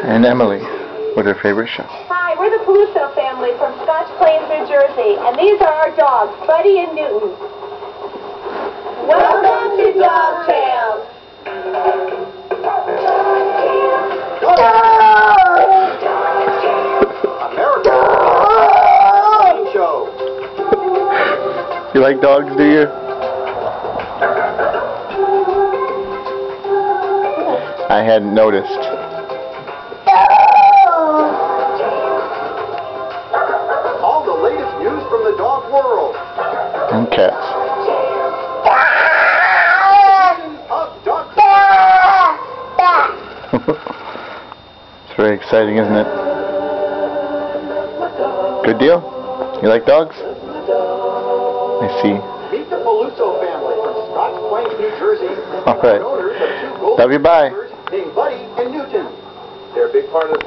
And Emily with her favorite show. Hi, we're the Peluso family from Scotch Plains, New Jersey, and these are our dogs, Buddy and Newton. Welcome to Dog Tales. American show. You like dogs, do you? I hadn't noticed. All the latest news from the dog world. And cats. Of dog. It's very exciting, isn't it? Good deal? You like dogs? I see. Meet the Peluso family from Scotch Plains, New Jersey. All right. Owners of two golden Love you, bye. named Buddy and Newton. They're a big part of the